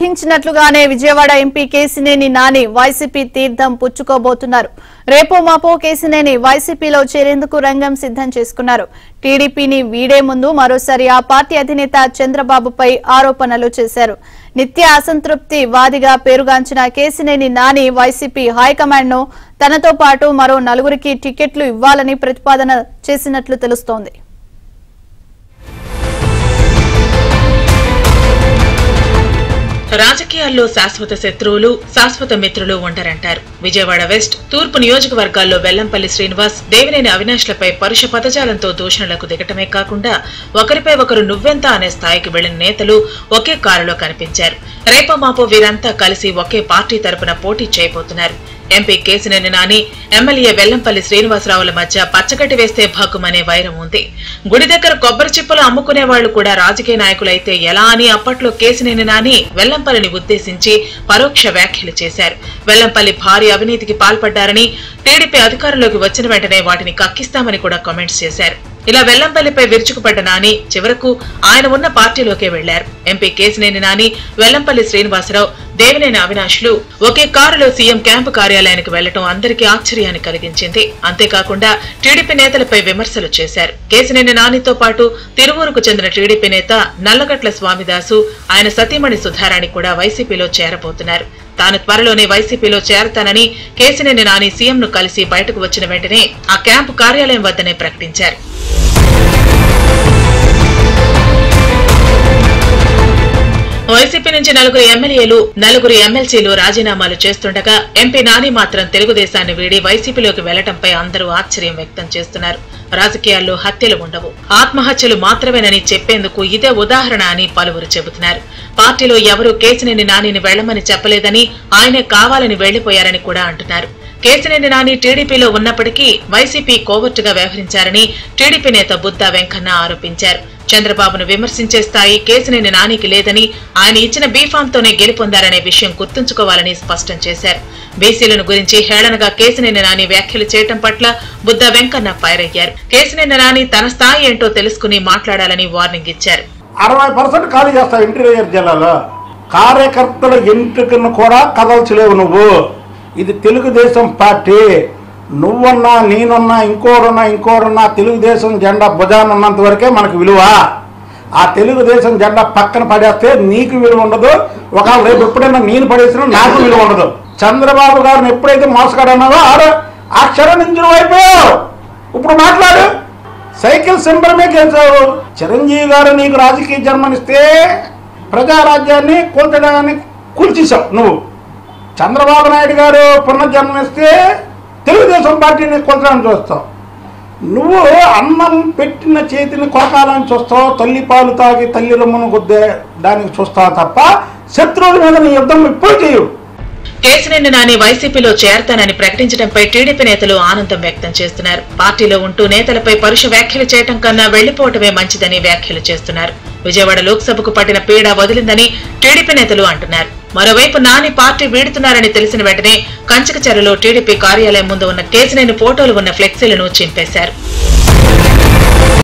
ఊహించినట్లుగానే Vijayawada MP Kesineni Nani YCP తీర్థం పుచ్చుకోబోతున్నారు. రేపో మాపో కేసినేని వైసీపీలో చేరేందుకు రంగం సిద్ధం చేసుకున్నారు. టీడీపీని వీడే ముందు మరోసారి ఆ పార్టీ అధినేత చంద్రబాబుపై ఆరోపణలు చేశారు. నిత్య అసంతృప్తి వాదిగా పేరుగాంచిన కేసినేని నాని వైసీపీ హైకమాండ్ ను తనతో పాటు మరో 4 టికెట్లు ఇవ్వాలని ప్రతిపాదన చేసినట్లు తెలుస్తోంది. రాజకీయాల్లో శాశ్వత శత్రువులు, శాశ్వత మిత్రులు ఉండరంటారు. విజయవాడ వెస్ట్, తూర్పు నియోజకవర్గాల్లో వెల్లంపల్లి శ్రీనివాస్, దేవినేని అవినాష్లపై పరుష పదజాలంతో దూషణలకు దిగటమే కాకుండా ఒకరిపై ఒకరు నువ్వెంత అనే స్థాయికి వెళ్లిన నేతలు ఒకే కారులో కనిపించారు. రేపో మాపో వీరంతా కలిసి ఒకే పార్టీ తరపున పోటీ చేయబోతున్నారు. ఎంపీ కేసినేని నాని, ఎమ్మెల్యే వెల్లంపల్లి శ్రీనివాసరావుల మధ్య పచ్చగడ్డి వేస్తే భగ్గుమనే వైరం ఉంది. గుడి దగ్గర కొబ్బరి చిప్పలు అమ్ముకునే వాళ్లు కూడా రాజకీయ నాయకులైతే ఎలా అని అప్పట్లో కేసినేని నాని వెల్లంపల్లిని ఉద్దేశించి పరోక్ష వ్యాఖ్యలు చేశారు. వెల్లంపల్లి భారీ అవినీతికి పాల్పడ్డారని, టీడీపీ అధికారంలోకి వచ్చిన వెంటనే వాటిని కక్కిస్తామని కూడా కామెంట్స్ చేశారు. ఇలా వెల్లంపల్లిపై విరుచుకుపడ్డ నాని చివరకు ఆయన ఉన్న పార్టీలోకే వెళ్లారు. ఎంపీ కేసినేని నాని, వెల్లంపల్లి శ్రీనివాసరావు, దేవినేని అవినాష్లు ఒకే కారులో సీఎం క్యాంపు కార్యాలయానికి వెళ్లడం అందరికీ ఆశ్చర్యాన్ని కలిగించింది. అంతేకాకుండా టీడీపీ నేతలపై విమర్శలు చేశారు. కేసినేని నానితో పాటు తిరువూరుకు చెందిన టీడీపీ నేత నల్లగట్ల స్వామిదాసు, ఆయన సతీమణి సుధారాణి కూడా వైసీపీలో చేరబోతున్నారు. తాను త్వరలోనే వైసీపీలో చేరతానని కేసినేని నాని సీఎంను కలిసి బయటకు వచ్చిన వెంటనే ఆ క్యాంపు కార్యాలయం వద్దనే ప్రకటించారు. వైసీపీ నుంచి 4 ఎమ్మెల్యేలు, 4 ఎమ్మెల్సీలు రాజీనామాలు చేస్తుండగా ఎంపీ నాని మాత్రం తెలుగుదేశాన్ని వీడి వైసీపీలోకి వెళ్లడంపై అందరూ ఆశ్చర్యం వ్యక్తం చేస్తున్నారు. రాజకీయాల్లో హత్యలు ఉండవు, ఆత్మహత్యలు మాత్రమేనని చెప్పేందుకు ఇదే ఉదాహరణ అని పలువురు చెబుతున్నారు. పార్టీలో ఎవరూ కేసినేని నానిని వెళ్లమని చెప్పలేదని, ఆయనే కావాలని వెళ్లిపోయారని కూడా అంటున్నారు. కేసినేని నాని టీడీపీలో ఉన్నప్పటికీ వైసీపీ కోవర్టుగా వ్యవహరించారని టీడీపీ నేత బుద్దా వెంకన్న ఆరోపించారు. చంద్రబాబును విమర్శించే స్థాయి కేసినేని నానికి లేదని, ఆయన ఇచ్చిన బీఫామ్తోనే గెలుపొందారనే విషయం గుర్తుంచుకోవాలని స్పష్టం చేశారు. బీసీలను గురించి హేళనగా కేసినేని నాని వ్యాఖ్యలు చేయడం పట్ల బుద్దా వెంకన్న ఫైర్ అయ్యారు. కేసినేని నాని తన స్థాయి ఏంటో తెలుసుకుని మాట్లాడాలని వార్నింగ్ ఇచ్చారు. 60% ఖాళీ చేస్తావు ఇంటీరియర్ జిల్లాలో. కార్యకర్తల ఎంట్రికను కూడా కదల్చలేవు నువ్వు. ఇది తెలుగుదేశం పార్టీ. నువ్వన్నా, నేనున్నా, ఇంకోరున్నా తెలుగుదేశం జెండా భుజాన ఉన్నంత వరకే మనకు విలువ. ఆ తెలుగుదేశం జెండా పక్కన పడేస్తే నీకు విలువ ఉండదు. ఒకవేళ రేపు ఎప్పుడైనా నేను పడేసినా నాకు విలువ ఉండదు. చంద్రబాబు గారిని ఎప్పుడైతే మోసగాడన్నావో ఆ క్షణం నుంచి నువ్వు అయిపోయావు. ఇప్పుడు మాట్లాడు. సైకిల్ సింబలమే గెలిచావు. చిరంజీవి గారు నీకు రాజకీయ జన్మనిస్తే ప్రజారాజ్యాన్ని కూల్చడాన్ని కూల్చేశావు నువ్వు. చంద్రబాబు నాయుడు గారు పునర్జన్మనిస్తే తెలుగుదేశం పార్టీని కొలటాలని చూస్తావు. నువ్వు అన్నం పెట్టిన చేతిని కొరకాలని చూస్తావు. తల్లి పాలు తాగి తల్లి రొమ్మును గుద్దే దానికి చూస్తావు తప్ప శత్రువుల మీద నీ యుద్ధం ఇప్పుడు చేయవు. కేసినేని నాని వైసీపీలో చేరతానని ప్రకటించడంపై టీడీపీ నేతలు ఆనందం వ్యక్తం చేస్తున్నారు. పార్టీలో ఉంటూ నేతలపై పరుష వ్యాఖ్యలు చేయడం కన్నా వెళ్లిపోవటమే మంచిదని వ్యాఖ్యలు చేస్తున్నారు. విజయవాడ లోక్సభకు పట్టిన పీడ వదిలిందని టీడీపీ నేతలు అంటున్నారు. మరోవైపు నాని పార్టీ వీడుతున్నారని తెలిసిన వెంటనే కంచకచర్లలో టీడీపీ కార్యాలయం ముందు ఉన్న కేసినేని ఫోటోలు ఉన్న ఫ్లెక్సీలను చింపేశారు.